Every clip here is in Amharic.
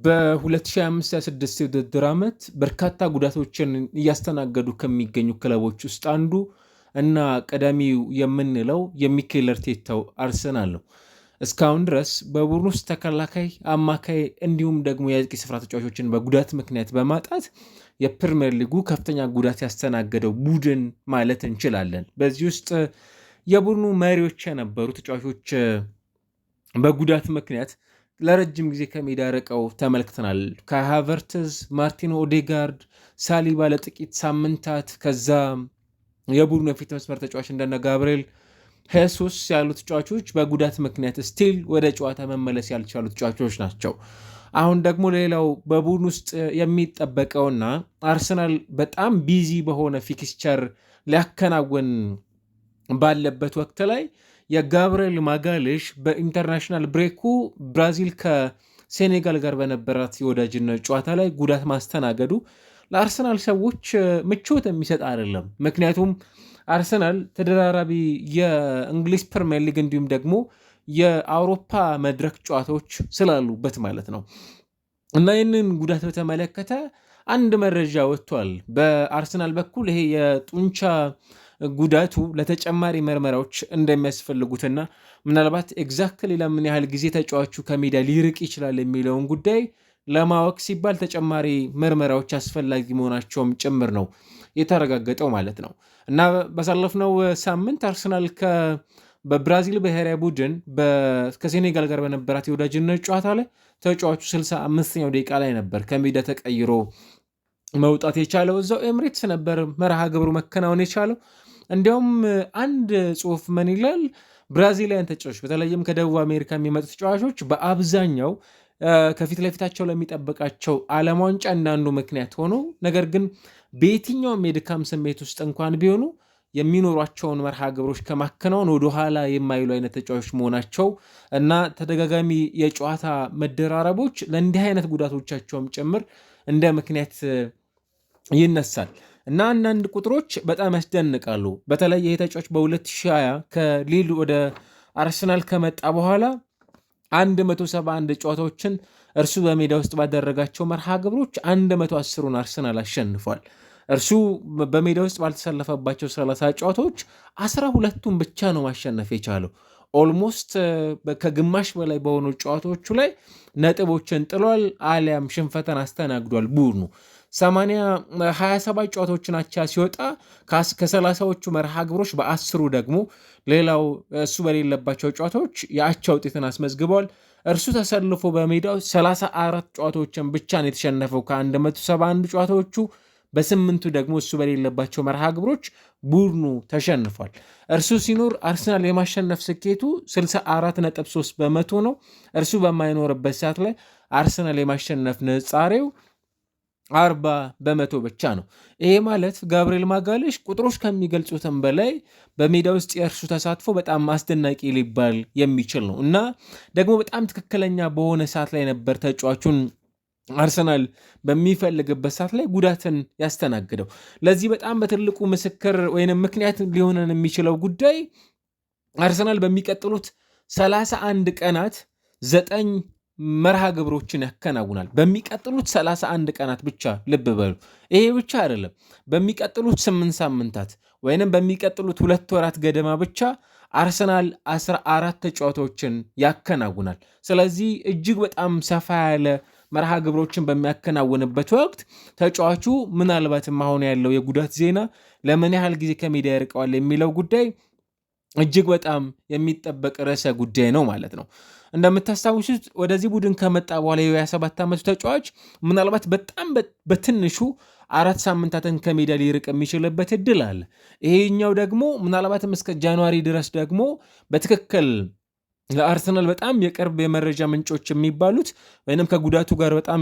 በ2025-26 የውድድር ዓመት በርካታ ጉዳቶችን እያስተናገዱ ከሚገኙ ክለቦች ውስጥ አንዱ እና ቀዳሚው የምንለው የሚኬል አርቴታው አርሰናል ነው። እስካሁን ድረስ በቡድን ውስጥ ተከላካይ፣ አማካይ እንዲሁም ደግሞ የአጥቂ ስፍራ ተጫዋቾችን በጉዳት ምክንያት በማጣት የፕሪምየር ሊጉ ከፍተኛ ጉዳት ያስተናገደው ቡድን ማለት እንችላለን። በዚህ ውስጥ የቡድኑ መሪዎች የነበሩ ተጫዋቾች በጉዳት ምክንያት ለረጅም ጊዜ ከሜዳ ርቀው ተመልክተናል። ከሃቨርትዝ፣ ማርቲን ኦዴጋርድ፣ ሳሊባ ለጥቂት ሳምንታት፣ ከዛ የቡድኑ የፊት መስመር ተጫዋች እንደነ ጋብርኤል ሄሱስ ያሉ ተጫዋቾች በጉዳት ምክንያት ስቲል ወደ ጨዋታ መመለስ ያልቻሉ ተጫዋቾች ናቸው። አሁን ደግሞ ሌላው በቡድን ውስጥ የሚጠበቀውና አርሰናል በጣም ቢዚ በሆነ ፊክስቸር ሊያከናውን ባለበት ወቅት ላይ የጋብርኤል ማጋሌሽ በኢንተርናሽናል ብሬኩ ብራዚል ከሴኔጋል ጋር በነበራት የወዳጅነት ጨዋታ ላይ ጉዳት ማስተናገዱ ለአርሰናል ሰዎች ምቾት የሚሰጥ አይደለም። ምክንያቱም አርሰናል ተደራራቢ የእንግሊዝ ፕሪሚየር ሊግ እንዲሁም ደግሞ የአውሮፓ መድረክ ጨዋታዎች ስላሉበት ማለት ነው እና ይህንን ጉዳት በተመለከተ አንድ መረጃ ወጥቷል። በአርሰናል በኩል ይሄ የጡንቻ ጉዳቱ ለተጨማሪ ምርመራዎች እንደሚያስፈልጉትና ምናልባት ኤግዛክትሊ ለምን ያህል ጊዜ ተጫዋቹ ከሜዳ ሊርቅ ይችላል የሚለውን ጉዳይ ለማወቅ ሲባል ተጨማሪ ምርመራዎች አስፈላጊ መሆናቸውም ጭምር ነው የተረጋገጠው ማለት ነው እና ባሳለፍነው ሳምንት አርሰናል በብራዚል ብሔራዊ ቡድን ከሴኔጋል ጋር በነበራት የወዳጅነት ጨዋታ ላይ ተጫዋቹ 65ኛው ደቂቃ ላይ ነበር ከሜዳ ተቀይሮ መውጣት የቻለው። እዛው ኤምሬትስ ነበር መርሃ ግብሩ መከናወን የቻለው። እንዲያውም አንድ ጽሁፍ ምን ይላል? ብራዚላውያን ተጫዋቾች በተለይም ከደቡብ አሜሪካ የሚመጡ ተጫዋቾች በአብዛኛው ከፊት ለፊታቸው ለሚጠበቃቸው ዓለም ዋንጫ እንዳንዱ ምክንያት ሆኖ ነገር ግን በየትኛውም የድካም ስሜት ውስጥ እንኳን ቢሆኑ የሚኖሯቸውን መርሃ ግብሮች ከማከናወን ወደኋላ የማይሉ አይነት ተጫዋቾች መሆናቸው እና ተደጋጋሚ የጨዋታ መደራረቦች ለእንዲህ አይነት ጉዳቶቻቸውም ጭምር እንደ ምክንያት ይነሳል እና አንዳንድ ቁጥሮች በጣም ያስደንቃሉ። በተለይ ይህ ተጫዋች በ2020 ከሊል ወደ አርሰናል ከመጣ በኋላ 171 ጨዋታዎችን እርሱ በሜዳ ውስጥ ባደረጋቸው መርሃ ግብሮች 110ን አርሰናል አሸንፏል። እርሱ በሜዳ ውስጥ ባልተሰለፈባቸው 30 ጨዋታዎች 12ቱን ብቻ ነው ማሸነፍ የቻለው። ኦልሞስት ከግማሽ በላይ በሆኑ ጨዋታዎቹ ላይ ነጥቦችን ጥሏል አሊያም ሽንፈትን አስተናግዷል። ቡድኑ 27 ጨዋታዎችን አቻ ሲወጣ ከ30ዎቹ መርሃ ግብሮች በ10ሩ ደግሞ ሌላው እሱ በሌለባቸው ጨዋታዎች የአቻ ውጤትን አስመዝግበዋል። እርሱ ተሰልፎ በሜዳው 34 ጨዋታዎችን ብቻ ነው የተሸነፈው ከ171 ጨዋታዎቹ። በስምንቱ ደግሞ እሱ በሌለባቸው መርሃ ግብሮች ቡድኑ ተሸንፏል። እርሱ ሲኖር አርሰናል የማሸነፍ ስኬቱ 64.3% ነው። እርሱ በማይኖርበት ሰዓት ላይ አርሰናል የማሸነፍ ንጻሬው 40% ብቻ ነው። ይሄ ማለት ጋብርኤል ማጋሌሽ ቁጥሮች ከሚገልጹትም በላይ በሜዳ ውስጥ የእርሱ ተሳትፎ በጣም አስደናቂ ሊባል የሚችል ነው እና ደግሞ በጣም ትክክለኛ በሆነ ሰዓት ላይ ነበር ተጫዋቹን አርሰናል በሚፈልግበት ሰዓት ላይ ጉዳትን ያስተናግደው። ለዚህ በጣም በትልቁ ምስክር ወይንም ምክንያት ሊሆነን የሚችለው ጉዳይ አርሰናል በሚቀጥሉት 31 ቀናት 9 መርሃ ግብሮችን ያከናውናል። በሚቀጥሉት 31 ቀናት ብቻ ልብ በሉ። ይሄ ብቻ አይደለም። በሚቀጥሉት 8 ሳምንታት ወይንም በሚቀጥሉት 2 ወራት ገደማ ብቻ አርሰናል 14 ጨዋታዎችን ያከናውናል። ስለዚህ እጅግ በጣም ሰፋ ያለ መርሃ ግብሮችን በሚያከናውንበት ወቅት ተጫዋቹ ምናልባትም አሁን ያለው የጉዳት ዜና ለምን ያህል ጊዜ ከሜዳ ያርቀዋል የሚለው ጉዳይ እጅግ በጣም የሚጠበቅ ርዕሰ ጉዳይ ነው ማለት ነው። እንደምታስታውሱት ወደዚህ ቡድን ከመጣ በኋላ የ27 ዓመቱ ተጫዋች ምናልባት በጣም በትንሹ 4 ሳምንታትን ከሜዳ ሊርቅ የሚችልበት እድል አለ። ይሄኛው ደግሞ ምናልባትም እስከ ጃንዋሪ ድረስ ደግሞ በትክክል ለአርሰናል በጣም የቅርብ የመረጃ ምንጮች የሚባሉት ወይንም ከጉዳቱ ጋር በጣም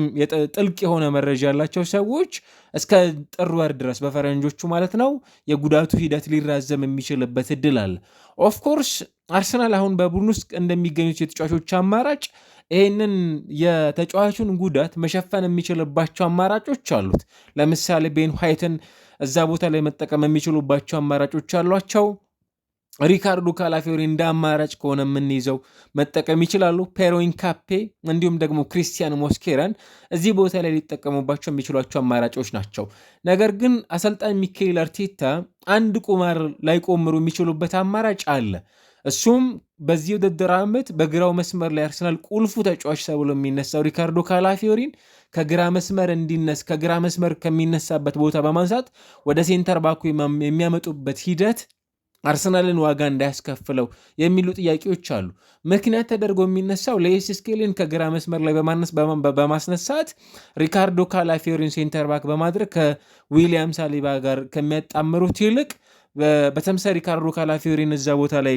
ጥልቅ የሆነ መረጃ ያላቸው ሰዎች እስከ ጥር ወር ድረስ በፈረንጆቹ ማለት ነው የጉዳቱ ሂደት ሊራዘም የሚችልበት እድል አለ። ኦፍኮርስ አርሰናል አሁን በቡድን ውስጥ እንደሚገኙት የተጫዋቾች አማራጭ ይህንን የተጫዋቹን ጉዳት መሸፈን የሚችልባቸው አማራጮች አሉት። ለምሳሌ ቤን ዋይትን እዛ ቦታ ላይ መጠቀም የሚችሉባቸው አማራጮች አሏቸው። ሪካርዶ ካላፊዮሪ እንደ አማራጭ ከሆነ የምንይዘው መጠቀም ይችላሉ። ፔሮ ኢንካፔ እንዲሁም ደግሞ ክሪስቲያን ሞስኬራን እዚህ ቦታ ላይ ሊጠቀሙባቸው የሚችሏቸው አማራጮች ናቸው። ነገር ግን አሰልጣኝ ሚካኤል አርቴታ አንድ ቁማር ላይ ቆምሩ የሚችሉበት አማራጭ አለ። እሱም በዚህ ውድድር ዓመት በግራው መስመር ላይ አርሰናል ቁልፉ ተጫዋች ተብሎ የሚነሳው ሪካርዶ ካላፊዮሪን ከግራ መስመር ከሚነሳበት ቦታ በማንሳት ወደ ሴንተር ባኩ የሚያመጡበት ሂደት አርሰናልን ዋጋ እንዳያስከፍለው የሚሉ ጥያቄዎች አሉ። ምክንያት ተደርጎ የሚነሳው ሌዊስ ስኬሊን ከግራ መስመር ላይ በማስነሳት ሪካርዶ ካላፊዮሪን ሴንተር ባክ በማድረግ ከዊሊያም ሳሊባ ጋር ከሚያጣምሩት ይልቅ በተምሳሌ ሪካርዶ ካላፊዮሪን እዛ ቦታ ላይ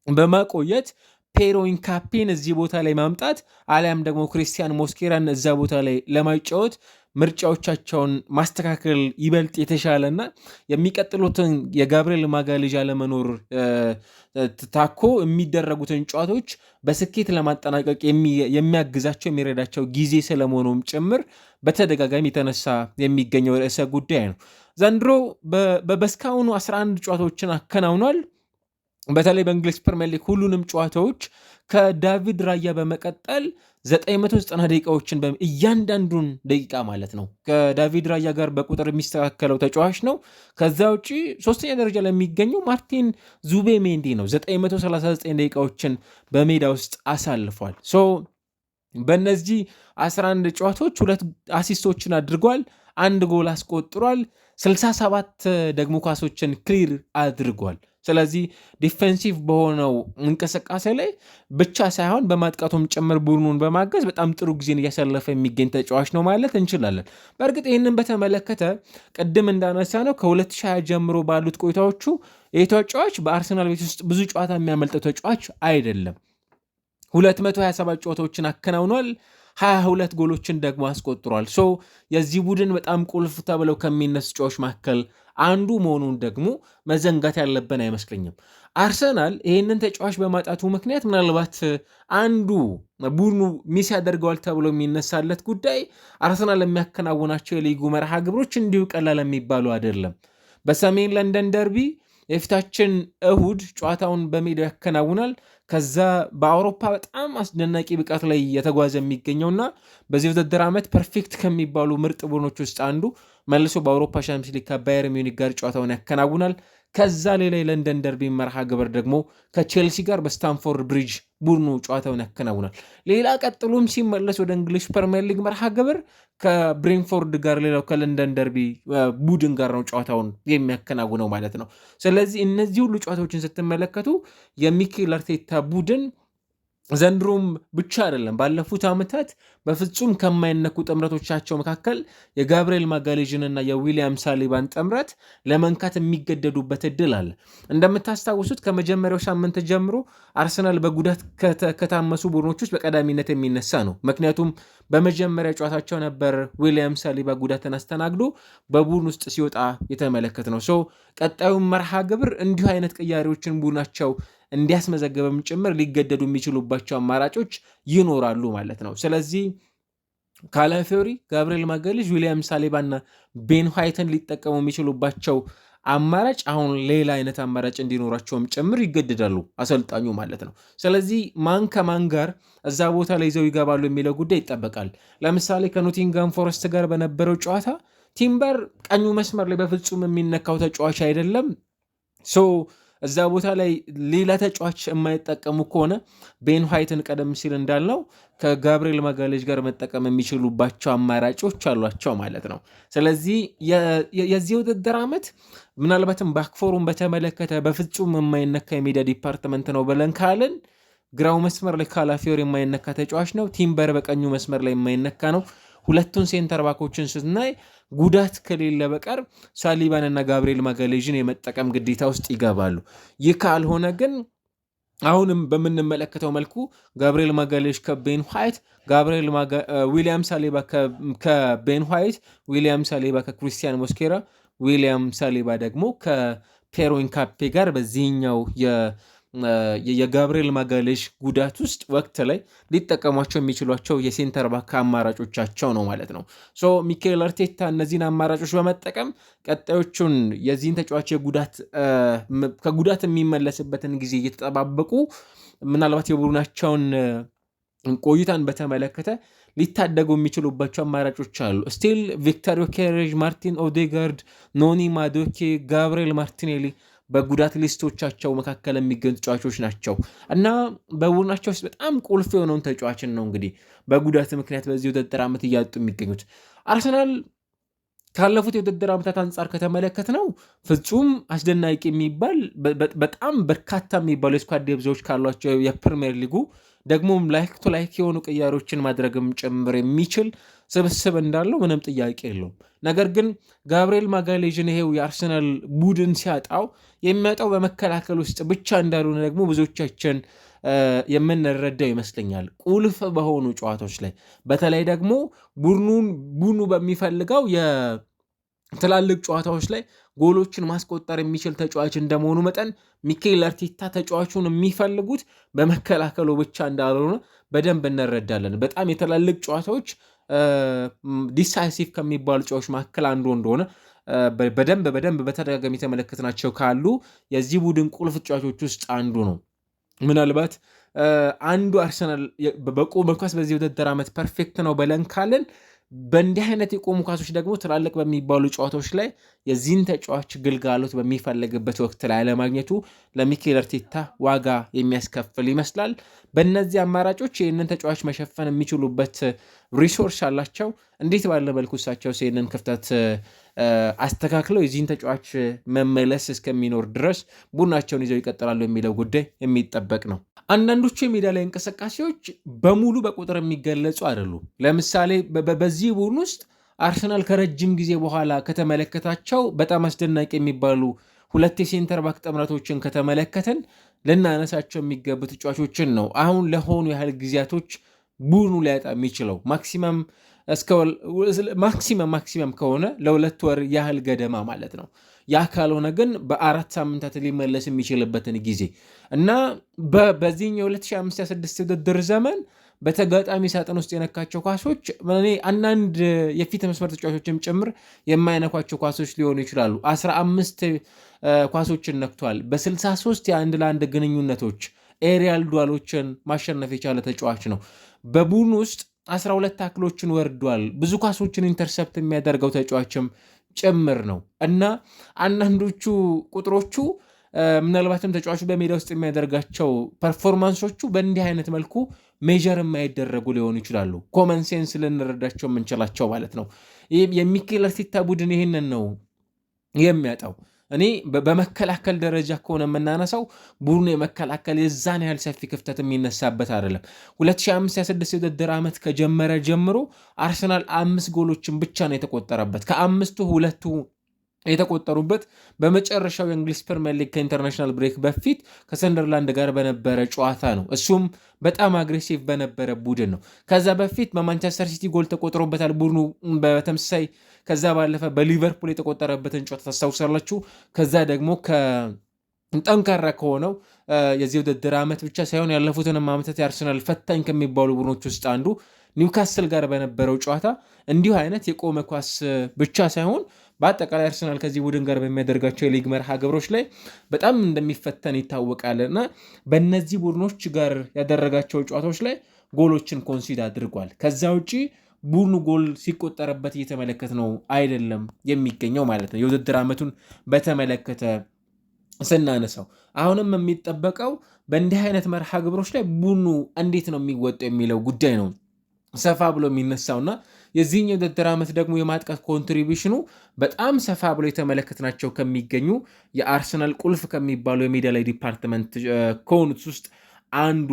በማቆየት ፔሮ ኢንካፔን እዚህ ቦታ ላይ ማምጣት አሊያም ደግሞ ክሪስቲያን ሞስኬራን እዛ ቦታ ላይ ለማጫወት ምርጫዎቻቸውን ማስተካከል ይበልጥ የተሻለና የሚቀጥሉትን የጋብርኤል ማጋሌዥ አለመኖር ታኮ የሚደረጉትን ጨዋታዎች በስኬት ለማጠናቀቅ የሚያግዛቸው የሚረዳቸው ጊዜ ስለመሆኑም ጭምር በተደጋጋሚ የተነሳ የሚገኘው ርዕሰ ጉዳይ ነው። ዘንድሮ በስካሁኑ 11 ጨዋታዎችን አከናውኗል። በተለይ በእንግሊዝ ፕሪሚየር ሊግ ሁሉንም ጨዋታዎች ከዳቪድ ራያ በመቀጠል 990 ደቂቃዎችን እያንዳንዱን ደቂቃ ማለት ነው ከዳቪድ ራያ ጋር በቁጥር የሚስተካከለው ተጫዋች ነው። ከዛ ውጭ ሶስተኛ ደረጃ ላይ የሚገኘው ማርቲን ዙቤሜንዲ ነው። 939 ደቂቃዎችን በሜዳ ውስጥ አሳልፏል። በእነዚህ 11 ጨዋታዎች 2 አሲስቶችን አድርጓል፣ 1 ጎል አስቆጥሯል፣ 67 ደግሞ ኳሶችን ክሊር አድርጓል። ስለዚህ ዲፌንሲቭ በሆነው እንቅስቃሴ ላይ ብቻ ሳይሆን በማጥቃቱም ጭምር ቡድኑን በማገዝ በጣም ጥሩ ጊዜን እያሳለፈ የሚገኝ ተጫዋች ነው ማለት እንችላለን። በእርግጥ ይህንን በተመለከተ ቅድም እንዳነሳ ነው ከ2020 ጀምሮ ባሉት ቆይታዎቹ ይህ ተጫዋች በአርሰናል ቤት ውስጥ ብዙ ጨዋታ የሚያመልጠው ተጫዋች አይደለም። 227 ጨዋታዎችን አከናውኗል። 22 ጎሎችን ደግሞ አስቆጥሯል። የዚህ ቡድን በጣም ቁልፍ ተብለው ከሚነሱ ተጫዋቾች መካከል አንዱ መሆኑን ደግሞ መዘንጋት ያለብን አይመስለኝም። አርሰናል ይህንን ተጫዋች በማጣቱ ምክንያት ምናልባት አንዱ ቡድኑ ሚስ ያደርገዋል ተብሎ የሚነሳለት ጉዳይ አርሰናል የሚያከናውናቸው የሊጉ መርሃ ግብሮች እንዲሁ ቀላል የሚባሉ አይደለም። በሰሜን ለንደን ደርቢ የፊታችን እሁድ ጨዋታውን በሜዳው ያከናውናል። ከዛ በአውሮፓ በጣም አስደናቂ ብቃት ላይ የተጓዘ የሚገኘውና በዚህ ውድድር ዓመት ፐርፌክት ከሚባሉ ምርጥ ቡድኖች ውስጥ አንዱ መልሶ በአውሮፓ ሻምፒዮንስ ሊግ ከባየር ሚዩኒክ ጋር ጨዋታውን ያከናውናል። ከዛ ሌላ የለንደን ደርቢ መርሃ ግብር ደግሞ ከቼልሲ ጋር በስታንፎርድ ብሪጅ ቡድኑ ጨዋታውን ያከናውናል። ሌላ ቀጥሎም ሲመለስ ወደ እንግሊዝ ፕሪሚየር ሊግ መርሃ ግብር ከብሬንፎርድ ጋር ሌላው ከለንደን ደርቢ ቡድን ጋር ነው ጨዋታውን የሚያከናውነው ማለት ነው። ስለዚህ እነዚህ ሁሉ ጨዋታዎችን ስትመለከቱ የሚኬል አርቴታ ቡድን ዘንድሮም ብቻ አይደለም ባለፉት ዓመታት በፍጹም ከማይነኩ ጥምረቶቻቸው መካከል የጋብርኤል ማጋሌዥንና የዊሊያም ሳሊባን ጥምረት ለመንካት የሚገደዱበት እድል አለ። እንደምታስታውሱት ከመጀመሪያው ሳምንት ጀምሮ አርሰናል በጉዳት ከታመሱ ቡድኖች ውስጥ በቀዳሚነት የሚነሳ ነው። ምክንያቱም በመጀመሪያ ጨዋታቸው ነበር ዊሊያም ሳሊባ ጉዳትን አስተናግዶ በቡድን ውስጥ ሲወጣ የተመለከት ነው። ቀጣዩን መርሃ ግብር እንዲሁ አይነት ቅያሬዎችን ቡድናቸው እንዲያስመዘገበም ጭምር ሊገደዱ የሚችሉባቸው አማራጮች ይኖራሉ ማለት ነው። ስለዚህ ካላፊዮሪ፣ ጋብርኤል ማጋሌዥ፣ ዊሊያም ሳሊባና ቤን ዋይትን ሊጠቀሙ የሚችሉባቸው አማራጭ አሁን ሌላ አይነት አማራጭ እንዲኖራቸውም ጭምር ይገድዳሉ አሰልጣኙ ማለት ነው። ስለዚህ ማን ከማን ጋር እዛ ቦታ ላይ ይዘው ይገባሉ የሚለው ጉዳይ ይጠበቃል። ለምሳሌ ከኖቲንጋም ፎረስት ጋር በነበረው ጨዋታ ቲምበር ቀኙ መስመር ላይ በፍጹም የሚነካው ተጫዋች አይደለም። እዛ ቦታ ላይ ሌላ ተጫዋች የማይጠቀሙ ከሆነ ቤን ዋይትን ቀደም ሲል እንዳልነው ከጋብርኤል ማጋሌዥ ጋር መጠቀም የሚችሉባቸው አማራጮች አሏቸው ማለት ነው። ስለዚህ የዚህ ውድድር ዓመት ምናልባትም ባክፎሩን በተመለከተ በፍጹም የማይነካ የሚዲያ ዲፓርትመንት ነው ብለን ካልን ግራው መስመር ላይ ካላፊዮሪ የማይነካ ተጫዋች ነው። ቲምበር በቀኙ መስመር ላይ የማይነካ ነው። ሁለቱን ሴንተር ባኮችን ስናይ ጉዳት ከሌለ በቀር ሳሊባንና ጋብርኤል ማጋሌዥን የመጠቀም ግዴታ ውስጥ ይገባሉ። ይህ ካልሆነ ግን አሁንም በምንመለከተው መልኩ ጋብርኤል ማጋሌዥ ከቤን ዋይት፣ ዊሊያም ሳሊባ ከቤን ዋይት፣ ዊሊያም ሳሊባ ከክሪስቲያን ሞስኬራ፣ ዊሊያም ሳሊባ ደግሞ ከፔሮ ኢንካፔ ጋር በዚህኛው የጋብርኤል ማጋሌሽ ጉዳት ውስጥ ወቅት ላይ ሊጠቀሟቸው የሚችሏቸው የሴንተር ባክ አማራጮቻቸው ነው ማለት ነው። ሶ ሚኬል አርቴታ እነዚህን አማራጮች በመጠቀም ቀጣዮቹን የዚህን ተጫዋች ከጉዳት የሚመለስበትን ጊዜ እየተጠባበቁ ምናልባት የቡድናቸውን ቆይታን በተመለከተ ሊታደጉ የሚችሉባቸው አማራጮች አሉ። ስቲል ቪክተር ዮኬሬዥ፣ ማርቲን ኦዴጋርድ፣ ኖኒ ማዶኬ፣ ጋብርኤል ማርቲኔሊ በጉዳት ሊስቶቻቸው መካከል የሚገኙ ተጫዋቾች ናቸው እና በቡድናቸው ውስጥ በጣም ቁልፍ የሆነውን ተጫዋችን ነው እንግዲህ በጉዳት ምክንያት በዚህ ውድድር ዓመት እያጡ የሚገኙት። አርሰናል ካለፉት የውድድር ዓመታት አንጻር ከተመለከት ነው ፍጹም አስደናቂ የሚባል በጣም በርካታ የሚባሉ የስኳድ ዴብዞች ካሏቸው የፕሪሚየር ሊጉ ደግሞም ላይክ ቱ ላይክ የሆኑ ቅያሮችን ማድረግም ጭምር የሚችል ስብስብ እንዳለው ምንም ጥያቄ የለውም። ነገር ግን ጋብርኤል ማጋሌዥን ይሄው የአርሰናል ቡድን ሲያጣው የሚያጣው በመከላከል ውስጥ ብቻ እንዳልሆነ ደግሞ ብዙዎቻችን የምንረዳው ይመስለኛል። ቁልፍ በሆኑ ጨዋታዎች ላይ በተለይ ደግሞ ቡድኑ በሚፈልገው የትላልቅ ጨዋታዎች ላይ ጎሎችን ማስቆጠር የሚችል ተጫዋች እንደመሆኑ መጠን ሚኬል አርቴታ ተጫዋቹን የሚፈልጉት በመከላከሉ ብቻ እንዳልሆነ በደንብ እንረዳለን። በጣም የትላልቅ ጨዋታዎች ዲሳይሲቭ ከሚባሉ ጨዋታዎች መካከል አንዱ እንደሆነ በደንብ በተደጋጋሚ የተመለከትናቸው ካሉ የዚህ ቡድን ቁልፍ ተጫዋቾች ውስጥ አንዱ ነው። ምናልባት አንዱ አርሰናል በቆመ ኳስ በዚህ ውድድር ዓመት ፐርፌክት ነው ብለን ካለን በእንዲህ አይነት የቆሙ ኳሶች ደግሞ ትላልቅ በሚባሉ ጨዋታዎች ላይ የዚህን ተጫዋች ግልጋሎት በሚፈለግበት ወቅት ላይ አለማግኘቱ ለሚኬል አርቴታ ዋጋ የሚያስከፍል ይመስላል። በእነዚህ አማራጮች ይህንን ተጫዋች መሸፈን የሚችሉበት ሪሶርስ አላቸው። እንዴት ባለ መልኩ እሳቸው ይህንን ክፍተት አስተካክለው የዚህን ተጫዋች መመለስ እስከሚኖር ድረስ ቡድናቸውን ይዘው ይቀጥላሉ የሚለው ጉዳይ የሚጠበቅ ነው። አንዳንዶቹ የሜዳ ላይ እንቅስቃሴዎች በሙሉ በቁጥር የሚገለጹ አይደሉም። ለምሳሌ በዚህ ቡድን ውስጥ አርሰናል ከረጅም ጊዜ በኋላ ከተመለከታቸው በጣም አስደናቂ የሚባሉ ሁለት የሴንተር ባክ ጥምረቶችን ከተመለከትን ልናነሳቸው የሚገቡ ተጫዋቾችን ነው አሁን ለሆኑ ያህል ጊዜያቶች ቡድኑ ሊያጣ የሚችለው ማክሲመም ከሆነ ለ2 ወር ያህል ገደማ ማለት ነው። ያ ካልሆነ ግን በ4 ሳምንታት ሊመለስ የሚችልበትን ጊዜ እና በዚህኛው 2025/26 ውድድር ዘመን በተጋጣሚ ሳጥን ውስጥ የነካቸው ኳሶች አንዳንድ የፊት መስመር ተጫዋቾችም ጭምር የማይነኳቸው ኳሶች ሊሆኑ ይችላሉ። 15 ኳሶችን ነክቷል። በ63 የ1 ለ1 ግንኙነቶች ኤሪያል ዱዋሎችን ማሸነፍ የቻለ ተጫዋች ነው። በቡድን ውስጥ 12 ታክሎችን ወርዷል። ብዙ ኳሶችን ኢንተርሰፕት የሚያደርገው ተጫዋችም ጭምር ነው እና አንዳንዶቹ ቁጥሮቹ ምናልባትም ተጫዋቹ በሜዳ ውስጥ የሚያደርጋቸው ፐርፎርማንሶቹ በእንዲህ አይነት መልኩ ሜጀር የማይደረጉ ሊሆኑ ይችላሉ። ኮመን ሴንስ ልንረዳቸው የምንችላቸው ማለት ነው። የሚኬል አርቴታ ቡድን ይህንን ነው የሚያጣው። እኔ በመከላከል ደረጃ ከሆነ የምናነሳው ቡድኑ የመከላከል የዛን ያህል ሰፊ ክፍተት የሚነሳበት አይደለም። 2025/26 የውድድር ዓመት ከጀመረ ጀምሮ አርሰናል 5 ጎሎችን ብቻ ነው የተቆጠረበት። ከአምስቱ 2ቱ የተቆጠሩበት በመጨረሻው የእንግሊዝ ፕሪሚየር ሊግ ከኢንተርናሽናል ብሬክ በፊት ከሰንደርላንድ ጋር በነበረ ጨዋታ ነው። እሱም በጣም አግሬሲቭ በነበረ ቡድን ነው። ከዛ በፊት በማንቸስተር ሲቲ ጎል ተቆጥሮበታል ቡድኑ በተመሳሳይ። ከዛ ባለፈ በሊቨርፑል የተቆጠረበትን ጨዋታ ታስታውሳላችሁ። ከዛ ደግሞ ጠንካራ ከሆነው የዚህ ውድድር ዓመት ብቻ ሳይሆን ያለፉትንም ዓመታት የአርሰናል ፈታኝ ከሚባሉ ቡድኖች ውስጥ አንዱ ኒውካስል ጋር በነበረው ጨዋታ እንዲሁ አይነት የቆመ ኳስ ብቻ ሳይሆን በአጠቃላይ አርሰናል ከዚህ ቡድን ጋር በሚያደርጋቸው የሊግ መርሃ ግብሮች ላይ በጣም እንደሚፈተን ይታወቃል እና በእነዚህ ቡድኖች ጋር ያደረጋቸው ጨዋታዎች ላይ ጎሎችን ኮንሲድ አድርጓል። ከዛ ውጪ ቡድኑ ጎል ሲቆጠረበት እየተመለከት ነው አይደለም የሚገኘው ማለት ነው። የውድድር ዓመቱን በተመለከተ ስናነሳው አሁንም የሚጠበቀው በእንዲህ አይነት መርሃ ግብሮች ላይ ቡድኑ እንዴት ነው የሚወጣው የሚለው ጉዳይ ነው ሰፋ ብሎ የሚነሳውና የዚህኛው የውድድር ዓመት ደግሞ የማጥቃት ኮንትሪቢሽኑ በጣም ሰፋ ብሎ የተመለከትናቸው ከሚገኙ የአርሰናል ቁልፍ ከሚባሉ የሜዳ ላይ ዲፓርትመንት ከሆኑት ውስጥ አንዱ